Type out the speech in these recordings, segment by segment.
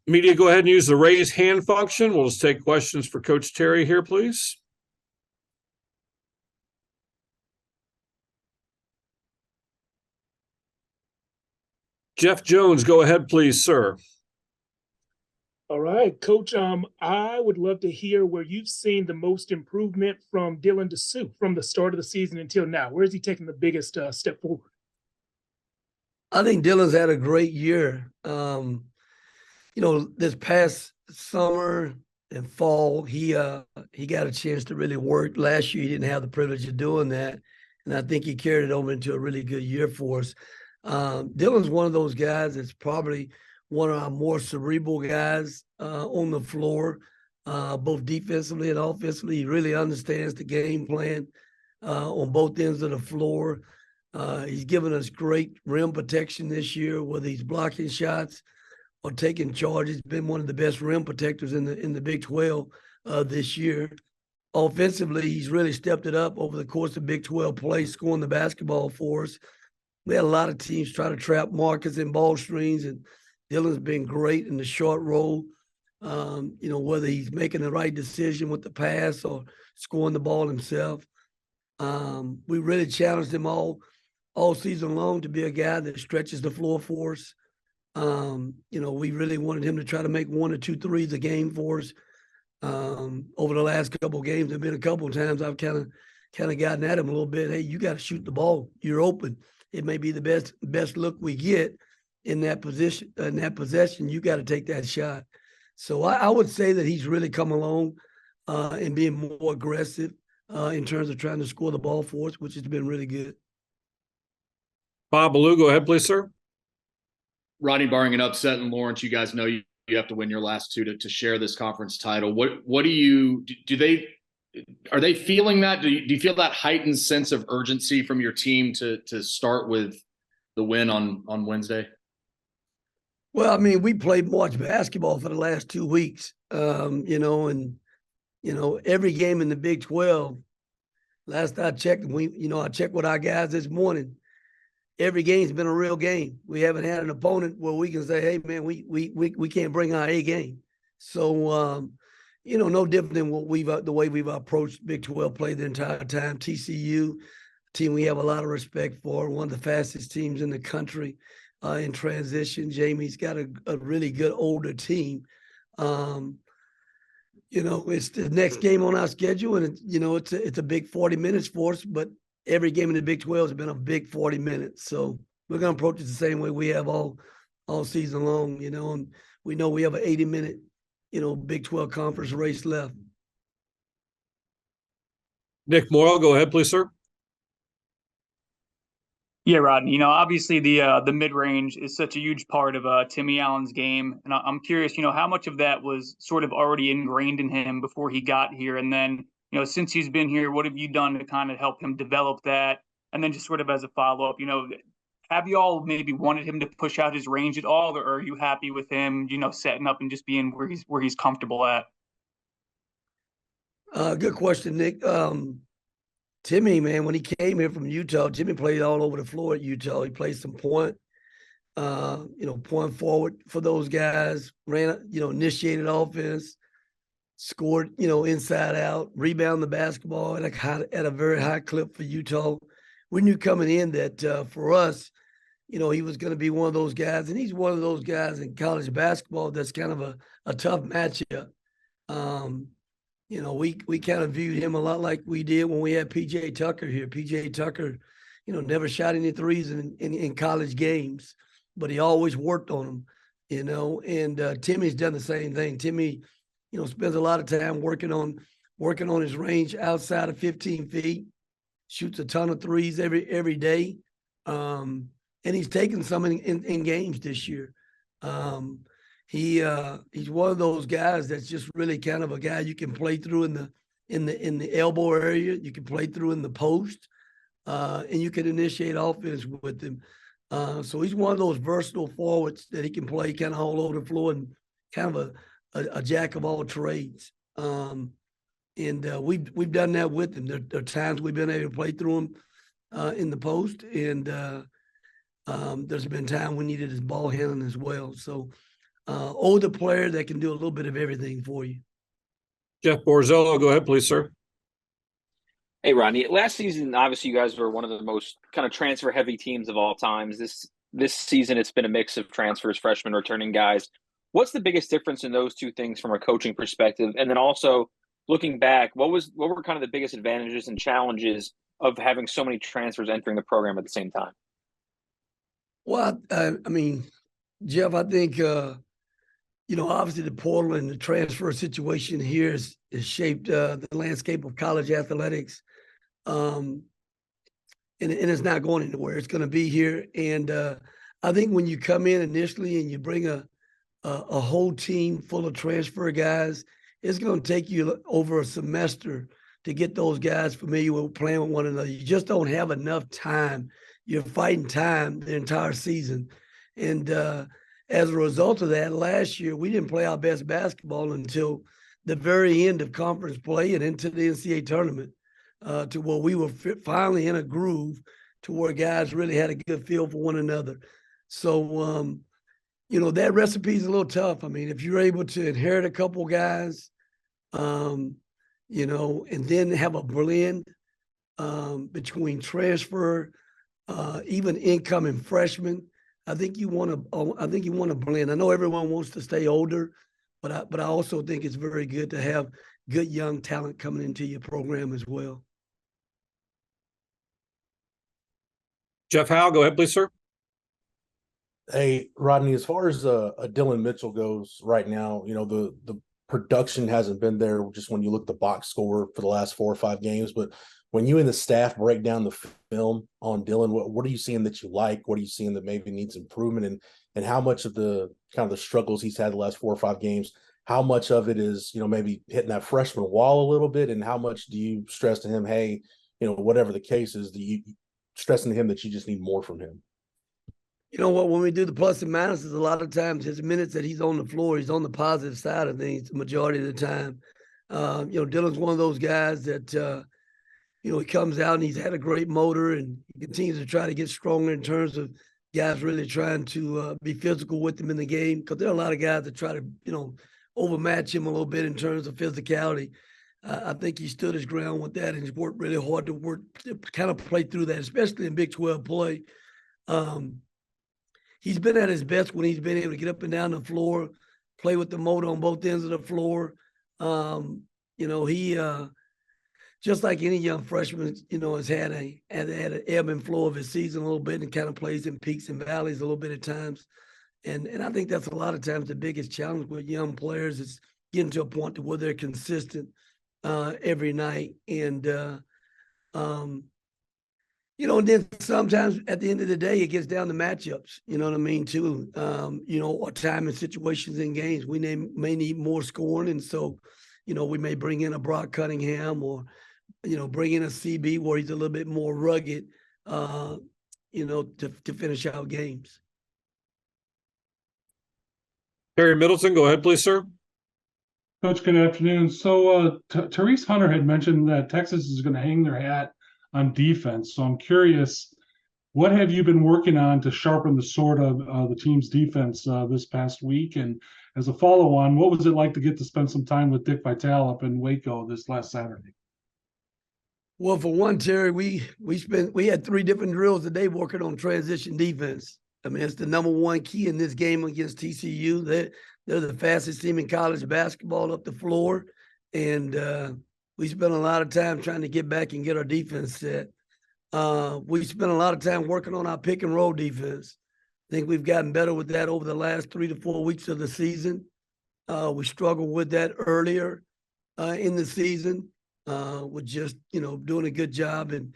Media, go ahead and use the raise hand function. We'll just take questions for Coach Terry here, please. Jeff Jones, go ahead, please, sir. All right, Coach, I would love to hear where you've seen the most improvement from Dylan DeSue from the start of the season until now. Where is he taking the biggest step forward? I think Dylan's had a great year. This past summer and fall, he got a chance to really work. Last year, he didn't have the privilege of doing that, and I think he carried it over into a really good year for us. Dylan's one of those guys that's probably one of our more cerebral guys on the floor, both defensively and offensively. He really understands the game plan on both ends of the floor. He's given us great rim protection this year, whether he's blocking shots or taking charge. He's been one of the best rim protectors in the Big 12 this year. Offensively, he's really stepped it up over the course of Big 12 play, scoring the basketball for us. We had a lot of teams try to trap Marcus in ball screens, and Dylan's been great in the short roll. Whether he's making the right decision with the pass or scoring the ball himself. We really challenged him all season long to be a guy that stretches the floor for us. We really wanted him to try to make 1 or 2 threes a game for us. Over the last couple of games, there have been a couple of times I've kind of gotten at him a little bit. Hey, you got to shoot the ball. You're open. It may be the best look we get in that position. In that possession, you got to take that shot. So I would say that he's really come along and being more aggressive in terms of trying to score the ball for us, which has been really good. Bob Ballou, go ahead, please, sir. Rodney, barring an upset in Lawrence, you guys know you have to win your last 2 to share this conference title. What are they feeling that? Do you feel that heightened sense of urgency from your team to start with the win on Wednesday? Well, I mean, we played much basketball for the last 2 weeks, every game in the Big 12. Last I checked, I checked with our guys this morning. Every game's been a real game. We haven't had an opponent where we can say, "Hey, man, we can't bring our A game." So, no different than the way we've approached Big 12 play the entire time. TCU, team we have a lot of respect for, one of the fastest teams in the country in transition. Jamie's got a really good older team. It's the next game on our schedule, and it's a big 40 minutes for us, but every game in the Big 12 has been a big 40 minutes. So we're going to approach it the same way we have all season long, and we know we have an 80-minute, Big 12 conference race left. Nick Morrow, go ahead, please, sir. Yeah, Rodney, obviously the mid-range is such a huge part of Timmy Allen's game. And I'm curious, how much of that was sort of already ingrained in him before he got here? And then, since he's been here, what have you done to kind of help him develop that? And then just sort of as a follow-up, have you all maybe wanted him to push out his range at all, or are you happy with him, setting up and just being where he's comfortable at? Good question, Nick. Timmy, man, when he came here from Utah, Timmy played all over the floor at Utah. He played some point forward for those guys, initiated offense, scored, inside out, rebound the basketball at a very high clip for Utah. We knew coming in that for us, he was going to be one of those guys, and he's one of those guys in college basketball that's kind of a tough matchup. We kind of viewed him a lot like we did when we had P.J. Tucker here. P.J. Tucker, never shot any threes in college games, but he always worked on them, and Timmy's done the same thing. Timmy, spends a lot of time working on his range outside of 15 feet, shoots a ton of threes every day. And he's taken some in games this year. He's one of those guys that's just really kind of a guy you can play through in the elbow area. You can play through in the post, and you can initiate offense with him. So he's one of those versatile forwards that he can play kind of all over the floor and kind of a jack of all trades. And we've done that with him. There are times we've been able to play through him in the post, and there's been time we needed his ball handling as well. So older player that can do a little bit of everything for you. Jeff Borzello, go ahead, please, sir. Hey, Rodney. Last season, obviously, you guys were one of the most kind of transfer-heavy teams of all times. This season, it's been a mix of transfers, freshmen, returning guys. What's the biggest difference in those two things from a coaching perspective? And then also, looking back, what were kind of the biggest advantages and challenges of having so many transfers entering the program at the same time? Well, I mean, Jeff, I think obviously the portal and the transfer situation here has shaped the landscape of college athletics. And it's not going anywhere. It's going to be here. And I think when you come in initially and you bring a whole team full of transfer guys, it's going to take you over a semester to get those guys familiar with playing with one another. You just don't have enough time. You're fighting time the entire season. And as a result of that, last year, we didn't play our best basketball until the very end of conference play and into the NCAA tournament, to where we were finally in a groove to where guys really had a good feel for one another. So, that recipe is a little tough. I mean, if you're able to inherit a couple guys, and then have a blend between transfer, even incoming freshmen, I think you want to blend. I know everyone wants to stay older, but I also think it's very good to have good young talent coming into your program as well. Jeff Howe, go ahead, please, sir. Hey, Rodney, as far as a Dylan Mitchell goes right now, the production hasn't been there just when you look at the box score for the last 4 or 5 games. But when you and the staff break down the film on Dylan, what are you seeing that you like? What are you seeing that maybe needs improvement? And how much of the kind of the struggles he's had the last 4 or 5 games, how much of it is, maybe hitting that freshman wall a little bit? And how much do you stress to him, hey, whatever the case is, do you stressing to him that you just need more from him? You know what? When we do the plus and minuses, a lot of times his minutes that he's on the floor, he's on the positive side of things the majority of the time. Dylan's one of those guys that, he comes out and he's had a great motor and he continues to try to get stronger in terms of guys really trying to be physical with him in the game. Because there are a lot of guys that try to, overmatch him a little bit in terms of physicality. I think he stood his ground with that and he's worked really hard to kind of play through that, especially in Big 12 play. He's been at his best when he's been able to get up and down the floor, play with the motor on both ends of the floor. He just like any young freshman, has had an ebb and flow of his season a little bit and kind of plays in peaks and valleys a little bit at times. And I think that's a lot of times the biggest challenge with young players is getting to a point to where they're consistent every night. And and then sometimes at the end of the day, it gets down to matchups, you know what I mean, too. Or time and situations in games. We may need more scoring. And so, we may bring in a Brock Cunningham or, bring in a CB where he's a little bit more rugged, to finish out games. Terry Middleton, go ahead, please, sir. Coach, good afternoon. So Therese Hunter had mentioned that Texas is going to hang their hat on defense. So I'm curious, what have you been working on to sharpen the sword of the team's defense this past week? And as a follow-on, what was it like to get to spend some time with Dick Vitale up in Waco this last Saturday? Well, for one, Terry, we had 3 different drills a day working on transition defense. I mean, it's the number one key in this game against TCU. They're the fastest team in college basketball up the floor. And we spent a lot of time trying to get back and get our defense set. We spent a lot of time working on our pick and roll defense. I think we've gotten better with that over the last 3 to 4 weeks of the season. We struggled with that earlier in the season. With just, doing a good job in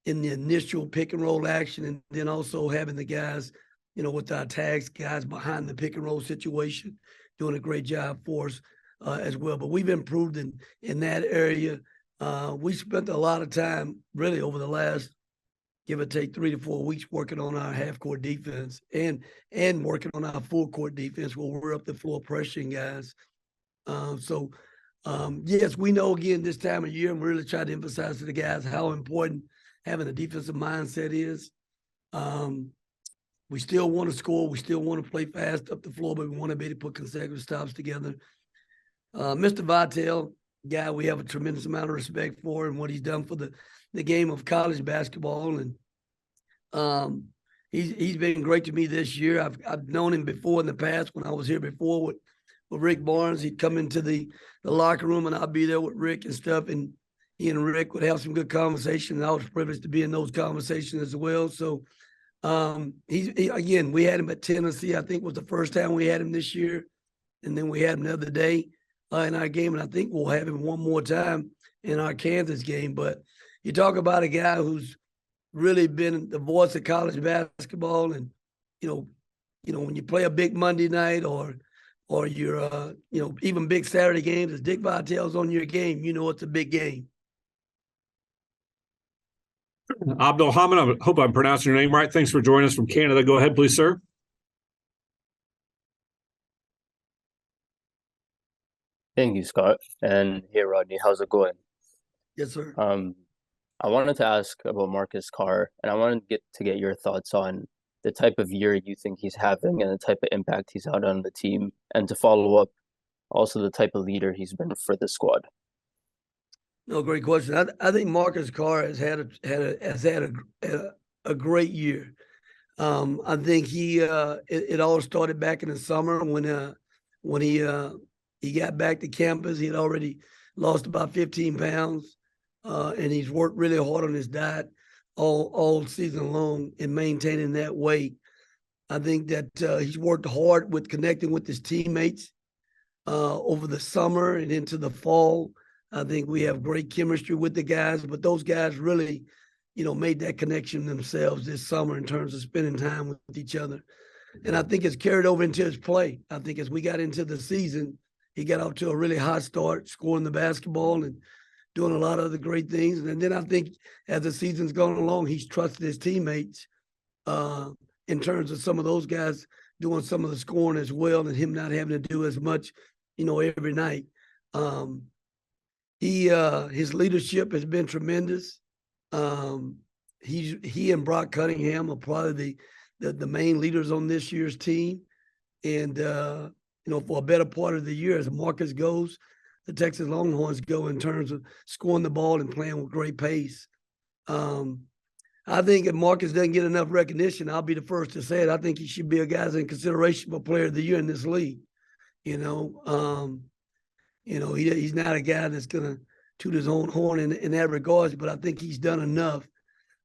the initial pick and roll action, and then also having the guys, with our tags, guys behind the pick and roll situation, doing a great job for us as well. But we've improved in that area. We spent a lot of time really over the last, give or take 3 to 4 weeks, working on our half-court defense and working on our full-court defense where we're up the floor pressuring guys. Yes, we know, again, this time of year, and we really try to emphasize to the guys how important having a defensive mindset is. We still want to score. We still want to play fast up the floor, but we want to be able to put consecutive stops together. Mr. Vitale, guy we have a tremendous amount of respect for and what he's done for the game of college basketball. And he's been great to me this year. I've known him before in the past when I was here before with Rick Barnes. He'd come into the locker room and I'd be there with Rick and stuff. And he and Rick would have some good conversation. And I was privileged to be in those conversations as well. So again, we had him at Tennessee. I think was the first time we had him this year. And then we had him the other day in our game. And I think we'll have him one more time in our Kansas game. But you talk about a guy who's really been the voice of college basketball. And, when you play a big Monday night or you're, even big Saturday games, as Dick Vitale's on your game, it's a big game. Abdelhamid, I hope I'm pronouncing your name right. Thanks for joining us from Canada. Go ahead, please, sir. Thank you, Scott. And hey, Rodney, how's it going? Yes, sir. I wanted to ask about Marcus Carr, and I wanted to get your thoughts on the type of year you think he's having and the type of impact he's had on the team, and to follow up, also the type of leader he's been for the squad. No, great question. I think Marcus Carr has had a great year. I think it all started back in the summer when he got back to campus. He had already lost about 15 pounds, and he's worked really hard on his diet all season long in maintaining that weight. I think that he's worked hard with connecting with his teammates over the summer and into the fall. I think we have great chemistry with the guys, but those guys really, made that connection themselves this summer in terms of spending time with each other. And I think it's carried over into his play. I think as we got into the season, he got off to a really hot start, scoring the basketball and doing a lot of other great things. And then I think as the season's gone along, he's trusted his teammates in terms of some of those guys doing some of the scoring as well and him not having to do as much, every night. His leadership has been tremendous. He and Brock Cunningham are probably the main leaders on this year's team. And, for a better part of the year, as Marcus goes, the Texas Longhorns go in terms of scoring the ball and playing with great pace. I think if Marcus doesn't get enough recognition, I'll be the first to say it. I think he should be a guy in consideration for Player of the Year in this league. He's not a guy that's going to toot his own horn in that regards, but I think he's done enough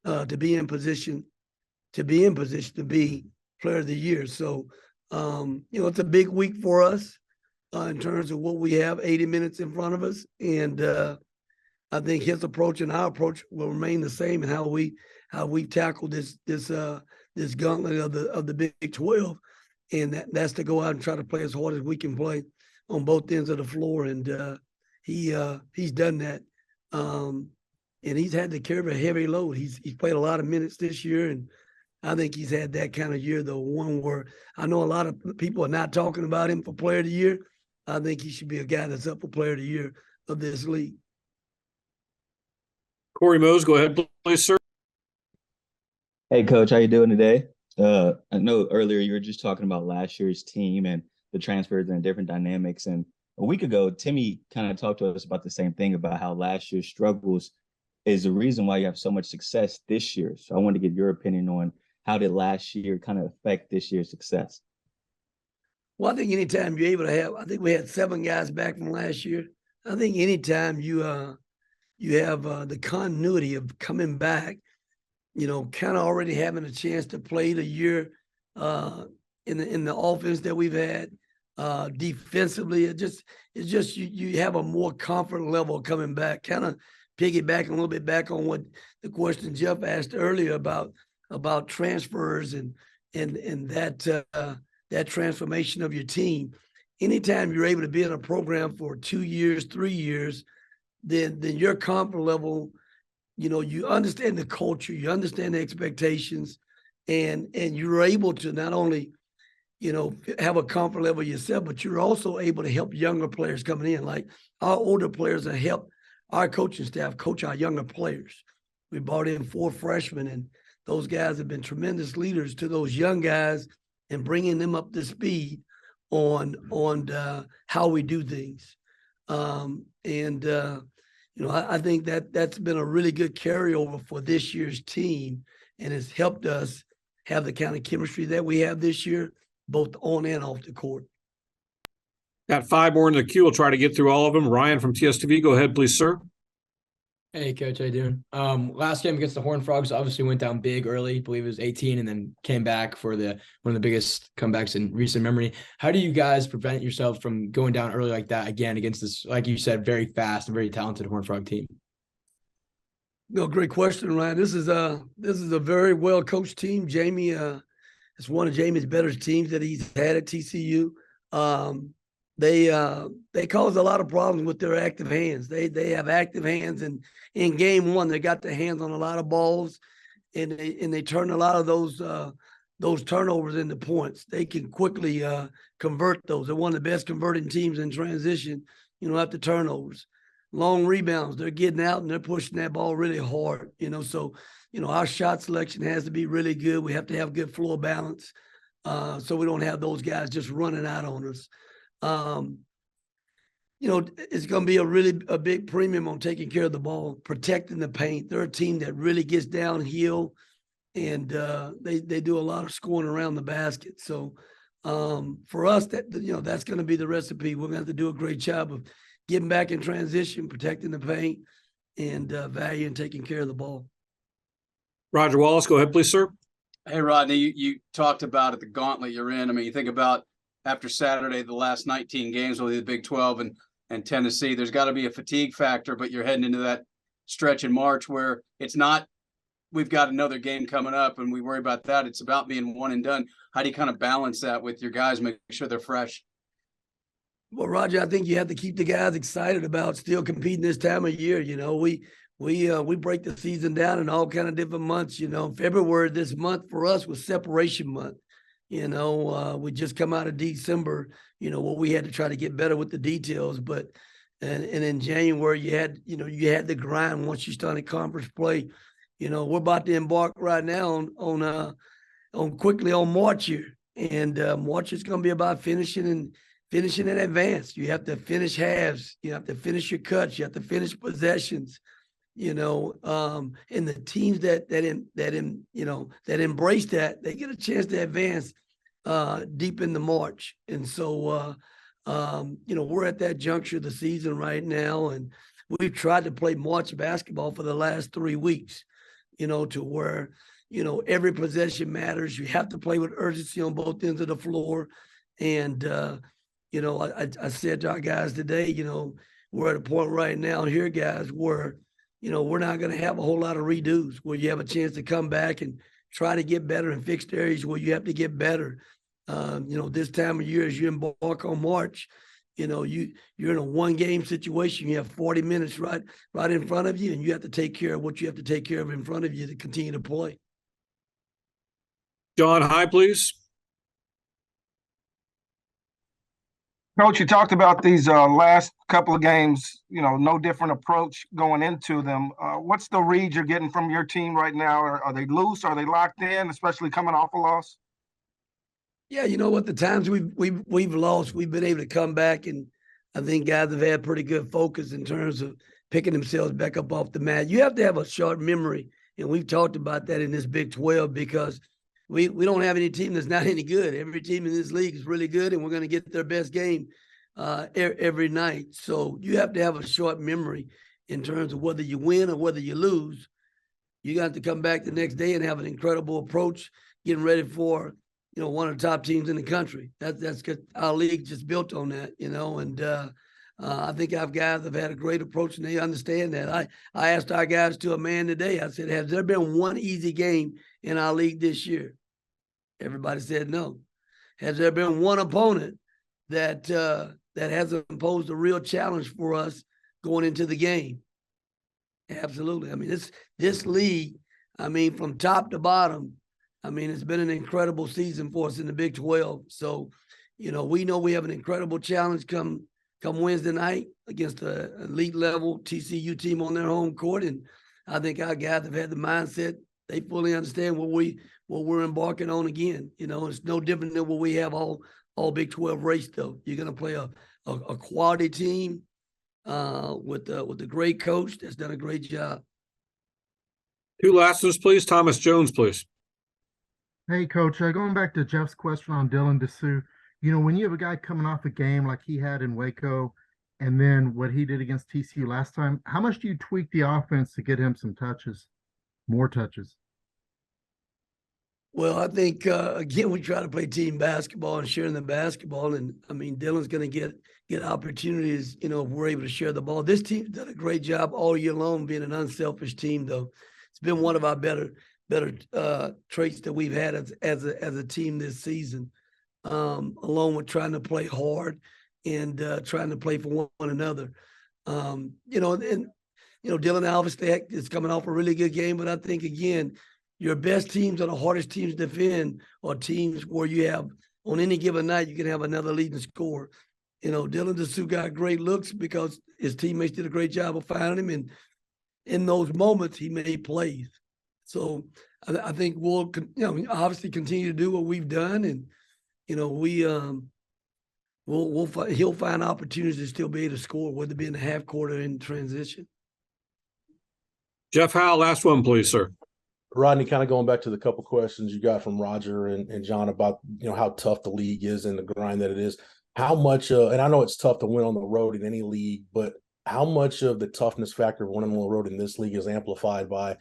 to be in position to be Player of the Year. So, it's a big week for us in terms of what we have, 80 minutes in front of us. And I think his approach and our approach will remain the same in how we tackle this gauntlet of the Big 12. And that's to go out and try to play as hard as we can play on both ends of the floor. And he's done that. And he's had to carry a heavy load. He's played a lot of minutes this year, and I think he's had that kind of year, the one where I know a lot of people are not talking about him for Player of the Year. I think he should be a guy that's up for Player of the Year of this league. Corey Mose, go ahead, please, sir. Hey, Coach, how you doing today? I know earlier you were just talking about last year's team and the transfers and different dynamics. And a week ago, Timmy kind of talked to us about the same thing, about how last year's struggles is the reason why you have so much success this year. So I wanted to get your opinion on how did last year kind of affect this year's success? Well, I think anytime you're able to have, I think we had 7 guys back from last year. I think anytime you have the continuity of coming back, kind of already having a chance to play the year in the offense that we've had, defensively, it's just you have a more comfort level coming back. Kind of piggybacking a little bit back on what the question Jeff asked earlier about transfers and that transformation of your team. Anytime you're able to be in a program for 2 years, 3 years, then your comfort level, you understand the culture, you understand the expectations, and you're able to not only, have a comfort level yourself, but you're also able to help younger players coming in. Like our older players have helped our coaching staff coach our younger players. We brought in 4 freshmen, and those guys have been tremendous leaders to those young guys and bringing them up to speed on how we do things. I think that's been a really good carryover for this year's team, and has helped us have the kind of chemistry that we have this year, both on and off the court. Got 5 more in the queue. We'll try to get through all of them. Ryan from TSTV, go ahead, please, sir. Hey, Coach, how you doing? Last game against the Horned Frogs obviously went down big early. I believe it was 18, and then came back for one of the biggest comebacks in recent memory. How do you guys prevent yourselves from going down early like that again against this, like you said, very fast and very talented Horned Frog team? No, great question, Ryan. This is a very well coached team. Jamie, it's one of Jamie's better teams that he's had at TCU. They cause a lot of problems with their active hands. They have active hands, and in game one, they got their hands on a lot of balls, and they turn a lot of those turnovers into points. They can quickly convert those. They're one of the best converting teams in transition, after turnovers. Long rebounds, they're getting out and they're pushing that ball really hard, so, our shot selection has to be really good. We have to have good floor balance, so we don't have those guys just running out on us. It's going to be a big premium on taking care of the ball, protecting the paint. They're a team that really gets downhill, and they do a lot of scoring around the basket. So for us, that's going to be the recipe. We're going to have to do a great job of getting back in transition, protecting the paint, and valuing taking care of the ball. Roger Wallace, go ahead, please, sir. Hey, Rodney, you talked about the gauntlet you're in. I mean, you think about after Saturday, the last 19 games with the Big 12 and Tennessee, there's got to be a fatigue factor, but you're heading into that stretch in March where it's not, we've got another game coming up and we worry about that. It's about being one and done. How do you kind of balance that with your guys, make sure they're fresh? Well, Roger, I think you have to keep the guys excited about still competing this time of year. We break the season down in all kind of different months. February this month for us was separation month. We just come out of December, where we had to try to get better with the details. But and in January you had the grind once you started conference play. We're about to embark right now on quickly on March here. And March is going to be about finishing in advance. You have to finish halves, you have to finish your cuts, you have to finish possessions. And the teams that embrace that, they get a chance to advance deep into March. And so we're at that juncture of the season right now, and we've tried to play March basketball for the last 3 weeks, to where every possession matters. You have to play with urgency on both ends of the floor. And I said to our guys today, we're at a point right now here, guys, where we're not going to have a whole lot of redos, where you have a chance to come back and try to get better and fix areas where you have to get better. This time of year, as you embark on March, you're in a 1-game situation. You have 40 minutes right in front of you, and you have to take care of what you have to take care of in front of you to continue to play. John, hi, please. Coach, you talked about these last couple of games, no different approach going into them. What's the read you're getting from your team right now? Are they loose? Are they locked in, especially coming off a loss? Yeah, the times we've lost, we've been able to come back, and I think guys have had pretty good focus in terms of picking themselves back up off the mat. You have to have a short memory, and we've talked about that in this Big 12 because we don't have any team that's not any good. Every team in this league is really good, and we're going to get their best game every night. So you have to have a short memory in terms of whether you win or whether you lose. You got to come back the next day and have an incredible approach, getting ready for one of the top teams in the country. That's good. Our league just built on that, and I think our guys have had a great approach, and they understand that. I asked our guys to a man today, I said, has there been one easy game in our league this year? Everybody said no. Has there been one opponent that hasn't posed a real challenge for us going into the game? Absolutely. I mean, this league, from top to bottom, it's been an incredible season for us in the Big 12. So, we know we have an incredible challenge come Wednesday night against an elite level TCU team on their home court. And I think our guys have had the mindset they fully understand what we're embarking on again. You know, it's no different than what we have all Big 12 race though. You're gonna play a quality team with a great coach that's done a great job. Two last ones, please. Thomas Jones, please. Hey, Coach, going back to Jeff's question on Dylan Dessou, you know, when you have a guy coming off a game like he had in Waco and then what he did against TCU last time, how much do you tweak the offense to get him some touches, more touches? Well, I think, again, we try to play team basketball and sharing the basketball. And, I mean, Dylan's going to get opportunities, you know, if we're able to share the ball. This team's done a great job all year long being an unselfish team, though. It's been one of our better traits that we've had as a team this season, along with trying to play hard and trying to play for one another. Dylan obviously is coming off a really good game, but I think again, your best teams are the hardest teams to defend, or teams where you have on any given night you can have another leading scorer. You know, Dylan Dessou got great looks because his teammates did a great job of finding him, and in those moments he made plays. So I think we'll, obviously continue to do what we've done, and he'll find opportunities to still be able to score, whether it be in the half court or in transition. Jeff Howe, last one, please, sir. Rodney, kind of going back to the couple questions you got from Roger and John about, how tough the league is and the grind that it is. How much, and I know it's tough to win on the road in any league, but how much of the toughness factor of winning on the road in this league is amplified by,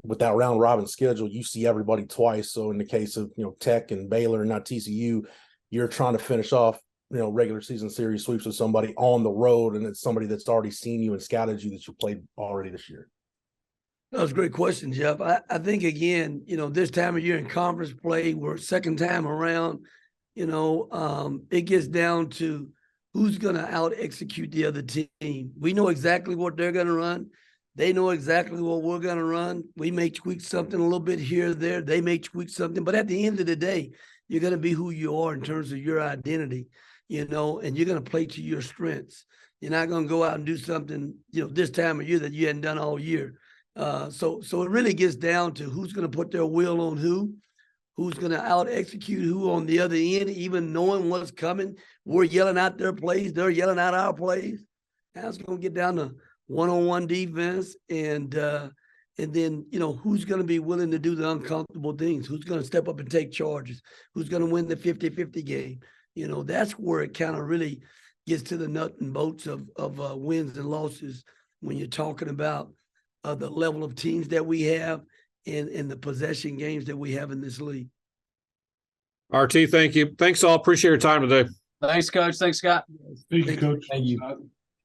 with that round robin schedule, you see everybody twice. So in the case of, Tech and Baylor and not TCU, you're trying to finish off, regular season series sweeps with somebody on the road, and it's somebody that's already seen you and scouted you that you played already this year. That was a great question, Jeff. I think, again, this time of year in conference play, we're second time around, it gets down to who's going to out-execute the other team. We know exactly what they're going to run. They know exactly what we're going to run. We may tweak something a little bit here or there. They may tweak something. But at the end of the day, you're going to be who you are in terms of your identity, and you're going to play to your strengths. You're not going to go out and do something, this time of year that you hadn't done all year. So it really gets down to who's going to put their will on who's going to out-execute who on the other end, even knowing what's coming. We're yelling out their plays. They're yelling out our plays. Now it's going to get down to one-on-one defense, and then, who's going to be willing to do the uncomfortable things? Who's going to step up and take charges? Who's going to win the 50-50 game? That's where it kind of really gets to the nut and bolts of wins and losses when you're talking about the level of teams that we have and the possession games that we have in this league. RT, thank you. Thanks all. Appreciate your time today. Thanks, Coach. Thanks, Scott. Thank you, Coach. Thank you.